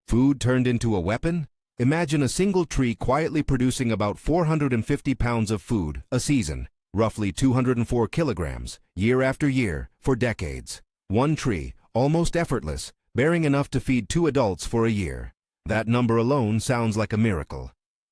Food turned into a weapon? Imagine a single tree quietly producing about 450 pounds of food a season, roughly 204 kilograms, year after year, for decades. One tree, almost effortless, bearing enough to feed 2 adults for a year. That number alone sounds like a miracle.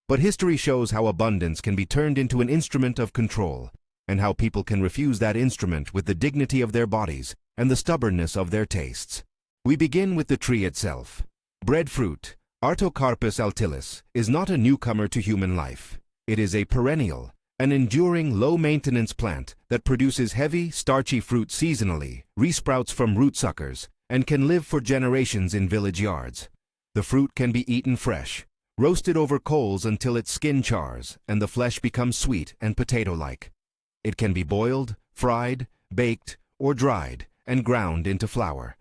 But history shows how abundance can be turned into an instrument of control, and how people can refuse that instrument with the dignity of their bodies and the stubbornness of their tastes. We begin with the tree itself. Breadfruit, Artocarpus altilis, is not a newcomer to human life. It is a perennial, an enduring, low-maintenance plant that produces heavy, starchy fruit seasonally, resprouts from root suckers, and can live for generations in village yards. The fruit can be eaten fresh, roasted over coals until its skin chars and the flesh becomes sweet and potato-like. It can be boiled, fried, baked, or dried, and ground into flour.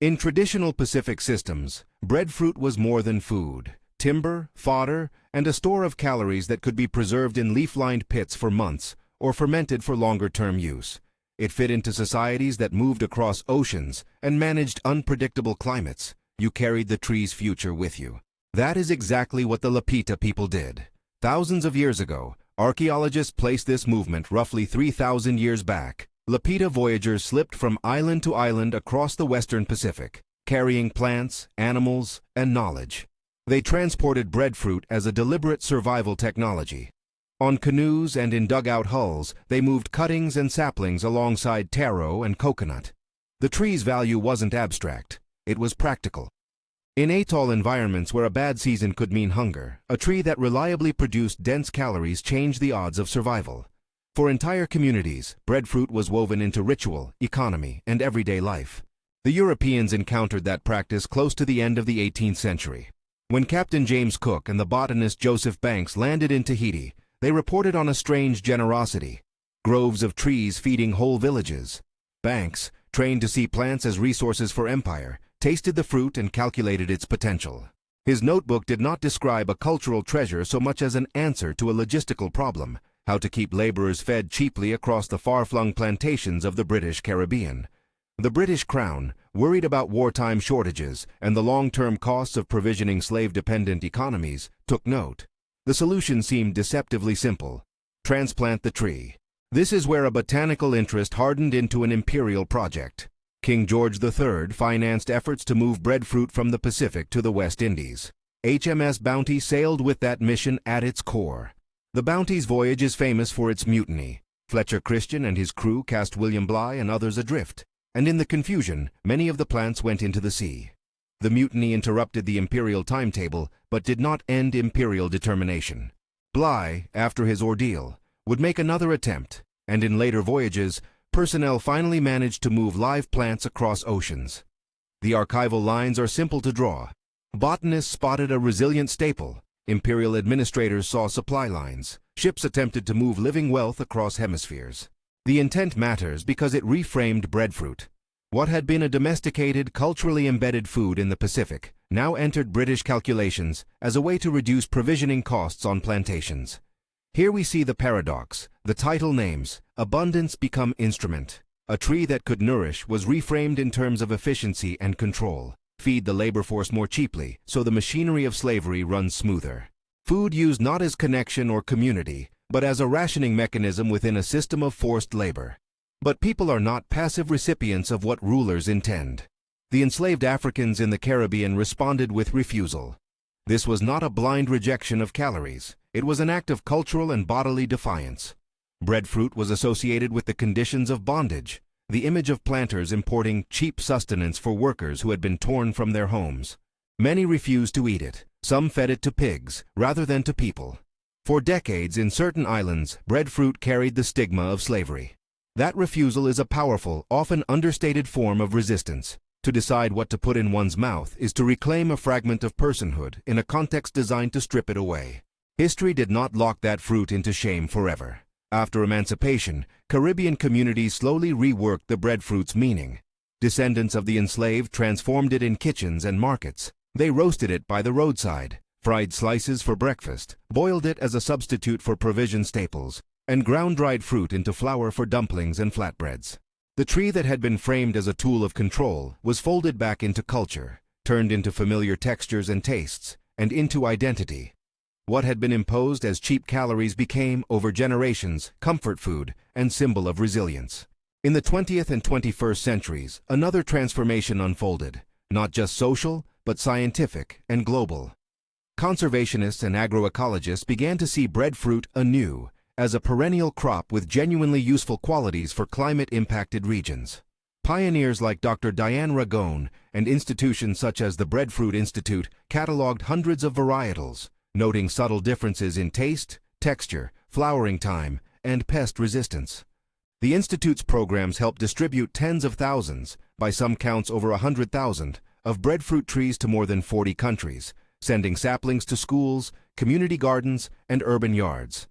In traditional Pacific systems, breadfruit was more than food, timber, fodder, and a store of calories that could be preserved in leaf-lined pits for months or fermented for longer-term use. It fit into societies that moved across oceans and managed unpredictable climates. You carried the tree's future with you. That is exactly what the Lapita people did. Thousands of years ago, archaeologists placed this movement roughly 3,000 years back. Lapita voyagers slipped from island to island across the western Pacific, carrying plants, animals, and knowledge. They transported breadfruit as a deliberate survival technology. On canoes and in dugout hulls, they moved cuttings and saplings alongside taro and coconut. The tree's value wasn't abstract, it was practical. In atoll environments where a bad season could mean hunger, a tree that reliably produced dense calories changed the odds of survival. For entire communities, breadfruit was woven into ritual, economy, and everyday life. The Europeans encountered that practice close to the end of the 18th century. When Captain James Cook and the botanist Joseph Banks landed in Tahiti, they reported on a strange generosity. Groves of trees feeding whole villages. Banks, trained to see plants as resources for empire, tasted the fruit and calculated its potential. His notebook did not describe a cultural treasure so much as an answer to a logistical problem: how to keep laborers fed cheaply across the far-flung plantations of the British Caribbean. The British Crown, worried about wartime shortages and the long-term costs of provisioning slave-dependent economies, took note. The solution seemed deceptively simple: transplant the tree. This is where a botanical interest hardened into an imperial project. King George III financed efforts to move breadfruit from the Pacific to the West Indies. HMS Bounty sailed with that mission at its core. The Bounty's voyage is famous for its mutiny. Fletcher Christian and his crew cast William Bligh and others adrift, and in the confusion, many of the plants went into the sea. The mutiny interrupted the imperial timetable, but did not end imperial determination. Bligh, after his ordeal, would make another attempt, and in later voyages, personnel finally managed to move live plants across oceans. The archival lines are simple to draw. Botanists spotted a resilient staple. Imperial administrators saw supply lines. Ships attempted to move living wealth across hemispheres. The intent matters because it reframed breadfruit. What had been a domesticated, culturally embedded food in the Pacific now entered British calculations as a way to reduce provisioning costs on plantations. Here we see the paradox. The title names, abundance become instrument. A tree that could nourish was reframed in terms of efficiency and control. Feed the labor force more cheaply, so the machinery of slavery runs smoother. Food used not as connection or community, but as a rationing mechanism within a system of forced labor. But people are not passive recipients of what rulers intend. The enslaved Africans in the Caribbean responded with refusal. This was not a blind rejection of calories. It was an act of cultural and bodily defiance. Breadfruit was associated with the conditions of bondage, the image of planters importing cheap sustenance for workers who had been torn from their homes. Many refused to eat it. Some fed it to pigs, rather than to people. For decades, in certain islands, breadfruit carried the stigma of slavery. That refusal is a powerful, often understated form of resistance. To decide what to put in one's mouth is to reclaim a fragment of personhood in a context designed to strip it away. History did not lock that fruit into shame forever. After emancipation, Caribbean communities slowly reworked the breadfruit's meaning. Descendants of the enslaved transformed it in kitchens and markets. They roasted it by the roadside, fried slices for breakfast, boiled it as a substitute for provision staples, and ground dried fruit into flour for dumplings and flatbreads. The tree that had been framed as a tool of control was folded back into culture, turned into familiar textures and tastes, and into identity. What had been imposed as cheap calories became, over generations, comfort food and symbol of resilience. In the 20th and 21st centuries, another transformation unfolded, not just social, but scientific and global. Conservationists and agroecologists began to see breadfruit anew as a perennial crop with genuinely useful qualities for climate-impacted regions. Pioneers like Dr. Diane Ragone and institutions such as the Breadfruit Institute cataloged hundreds of varietals, noting subtle differences in taste, texture, flowering time, and pest resistance. The Institute's programs helped distribute tens of thousands, by some counts over 100,000, of breadfruit trees to more than 40 countries, sending saplings to schools, community gardens, and urban yards.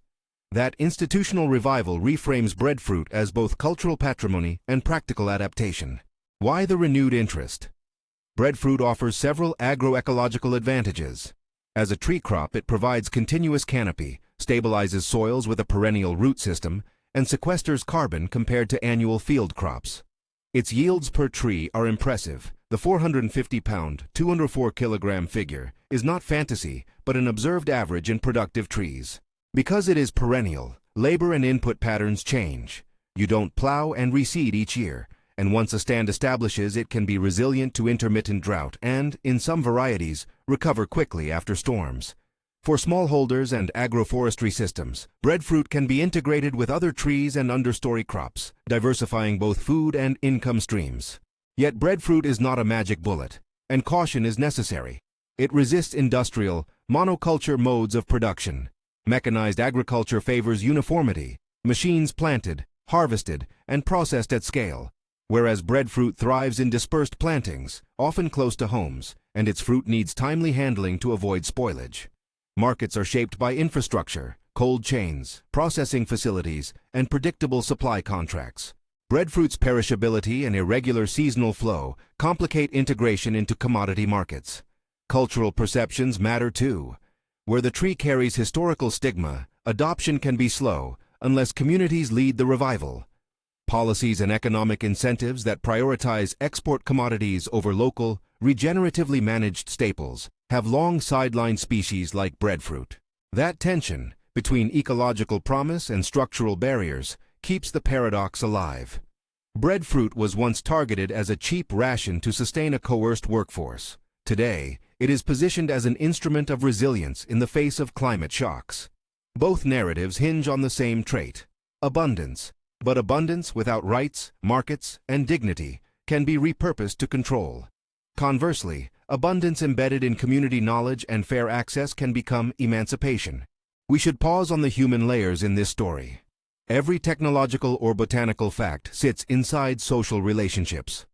That institutional revival reframes breadfruit as both cultural patrimony and practical adaptation. Why the renewed interest? Breadfruit offers several agroecological advantages. As a tree crop, it provides continuous canopy, stabilizes soils with a perennial root system, and sequesters carbon compared to annual field crops. Its yields per tree are impressive. The 450-pound, 204-kilogram figure is not fantasy, but an observed average in productive trees. Because it is perennial, labor and input patterns change. You don't plow and reseed each year, and once a stand establishes, it can be resilient to intermittent drought and, in some varieties, recover quickly after storms. For smallholders and agroforestry systems, breadfruit can be integrated with other trees and understory crops, diversifying both food and income streams. Yet breadfruit is not a magic bullet, and caution is necessary. It resists industrial, monoculture modes of production. Mechanized agriculture favors uniformity, machines planted, harvested, and processed at scale, whereas breadfruit thrives in dispersed plantings, often close to homes, and its fruit needs timely handling to avoid spoilage. Markets are shaped by infrastructure, cold chains, processing facilities, and predictable supply contracts. Breadfruit's perishability and irregular seasonal flow complicate integration into commodity markets. Cultural perceptions matter too. Where the tree carries historical stigma, adoption can be slow unless communities lead the revival. Policies and economic incentives that prioritize export commodities over local, regeneratively managed staples have long sidelined species like breadfruit. That tension between ecological promise and structural barriers keeps the paradox alive. Breadfruit was once targeted as a cheap ration to sustain a coerced workforce. Today, it is positioned as an instrument of resilience in the face of climate shocks. Both narratives hinge on the same trait: abundance. But abundance without rights, markets, and dignity can be repurposed to control. Conversely, abundance embedded in community knowledge and fair access can become emancipation. We should pause on the human layers in this story. Every technological or botanical fact sits inside social relationships.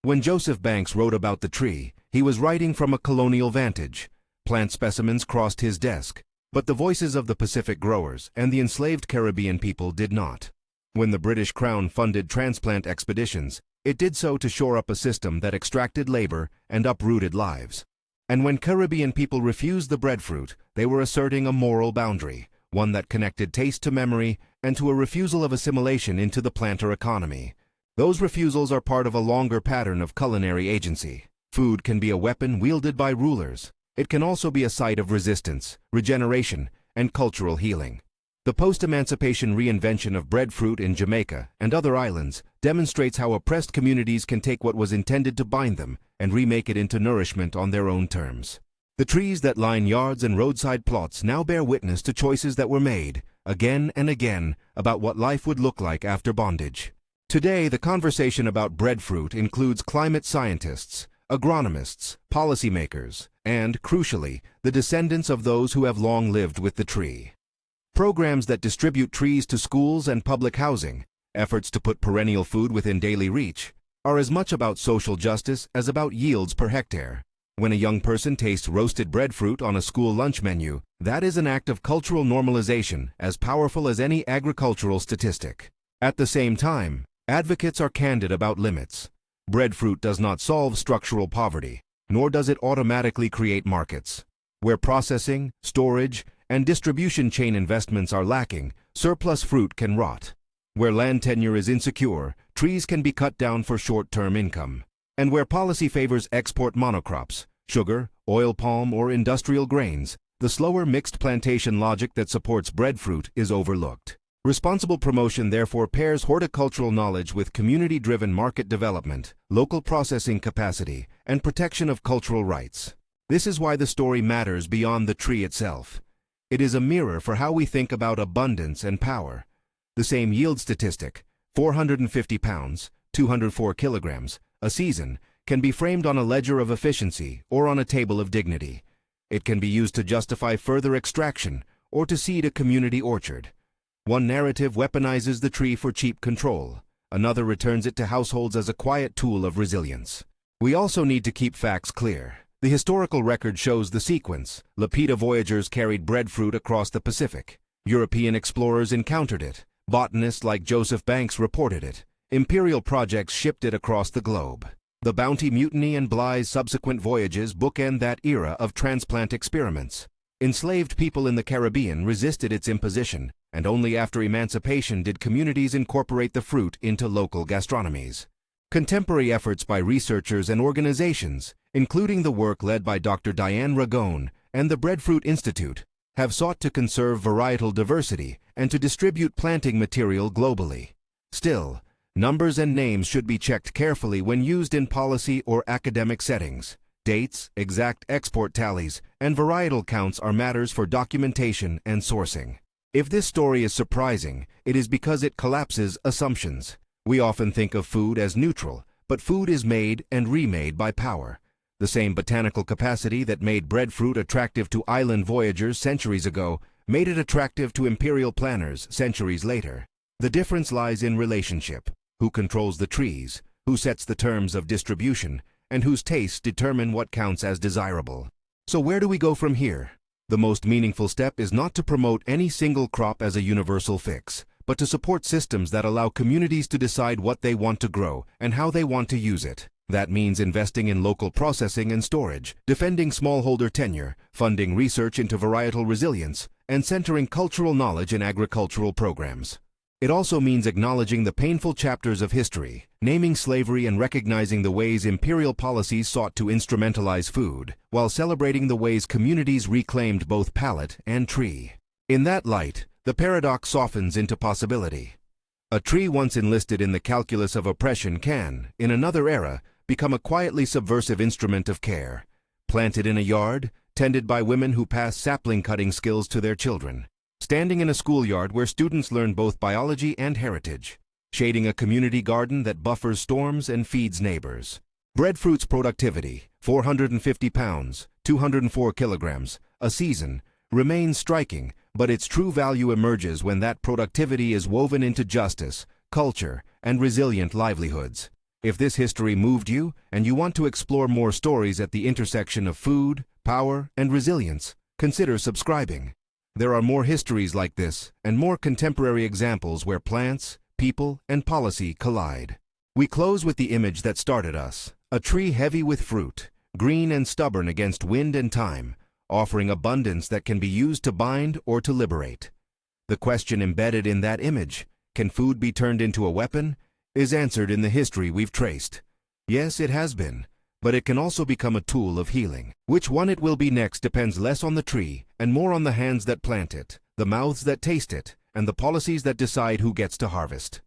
When Joseph Banks wrote about the tree, he was writing from a colonial vantage. Plant specimens crossed his desk, but the voices of the Pacific growers and the enslaved Caribbean people did not. When the British Crown funded transplant expeditions, it did so to shore up a system that extracted labor and uprooted lives. And when Caribbean people refused the breadfruit, they were asserting a moral boundary, one that connected taste to memory and to a refusal of assimilation into the planter economy. Those refusals are part of a longer pattern of culinary agency. Food can be a weapon wielded by rulers. It can also be a site of resistance, regeneration, and cultural healing. The post-emancipation reinvention of breadfruit in Jamaica and other islands demonstrates how oppressed communities can take what was intended to bind them and remake it into nourishment on their own terms. The trees that line yards and roadside plots now bear witness to choices that were made, again and again, about what life would look like after bondage. Today, the conversation about breadfruit includes climate scientists, agronomists, policymakers, and, crucially, the descendants of those who have long lived with the tree. Programs that distribute trees to schools and public housing, efforts to put perennial food within daily reach, are as much about social justice as about yields per hectare. When a young person tastes roasted breadfruit on a school lunch menu, that is an act of cultural normalization as powerful as any agricultural statistic. At the same time, advocates are candid about limits. Breadfruit does not solve structural poverty, nor does it automatically create markets. Where processing, storage, and distribution chain investments are lacking, surplus fruit can rot. Where land tenure is insecure, trees can be cut down for short-term income. And where policy favors export monocrops, sugar, oil palm, or industrial grains, the slower mixed plantation logic that supports breadfruit is overlooked. Responsible promotion therefore pairs horticultural knowledge with community-driven market development, local processing capacity, and protection of cultural rights. This is why the story matters beyond the tree itself. It is a mirror for how we think about abundance and power. The same yield statistic, 450 pounds, 204 kilograms, a season, can be framed on a ledger of efficiency or on a table of dignity. It can be used to justify further extraction or to seed a community orchard. One narrative weaponizes the tree for cheap control. Another returns it to households as a quiet tool of resilience. We also need to keep facts clear. The historical record shows the sequence. Lapita voyagers carried breadfruit across the Pacific. European explorers encountered it. Botanists like Joseph Banks reported it. Imperial projects shipped it across the globe. The Bounty Mutiny and Bligh's subsequent voyages bookend that era of transplant experiments. Enslaved people in the Caribbean resisted its imposition, and only after emancipation did communities incorporate the fruit into local gastronomies. Contemporary efforts by researchers and organizations, including the work led by Dr. Diane Ragone and the Breadfruit Institute, have sought to conserve varietal diversity and to distribute planting material globally. Still, numbers and names should be checked carefully when used in policy or academic settings. Dates, exact export tallies, and varietal counts are matters for documentation and sourcing. If this story is surprising, it is because it collapses assumptions. We often think of food as neutral, but food is made and remade by power. The same botanical capacity that made breadfruit attractive to island voyagers centuries ago made it attractive to imperial planners centuries later. The difference lies in relationship. Who controls the trees, who sets the terms of distribution, and whose tastes determine what counts as desirable. So where do we go from here? The most meaningful step is not to promote any single crop as a universal fix, but to support systems that allow communities to decide what they want to grow and how they want to use it. That means investing in local processing and storage, defending smallholder tenure, funding research into varietal resilience, and centering cultural knowledge in agricultural programs. It also means acknowledging the painful chapters of history, naming slavery and recognizing the ways imperial policies sought to instrumentalize food, while celebrating the ways communities reclaimed both palate and tree. In that light, the paradox softens into possibility. A tree once enlisted in the calculus of oppression can, in another era, become a quietly subversive instrument of care. Planted in a yard, tended by women who pass sapling cutting skills to their children. Standing in a schoolyard where students learn both biology and heritage. Shading a community garden that buffers storms and feeds neighbors. Breadfruit's productivity, 450 pounds, 204 kilograms, a season, remains striking, but its true value emerges when that productivity is woven into justice, culture, and resilient livelihoods. If this history moved you, and you want to explore more stories at the intersection of food, power, and resilience, consider subscribing. There are more histories like this, and more contemporary examples where plants, people, and policy collide. We close with the image that started us, a tree heavy with fruit, green and stubborn against wind and time, offering abundance that can be used to bind or to liberate. The question embedded in that image, can food be turned into a weapon, is answered in the history we've traced. Yes, it has been, but it can also become a tool of healing. Which one it will be next depends less on the tree and more on the hands that plant it, the mouths that taste it, and the policies that decide who gets to harvest.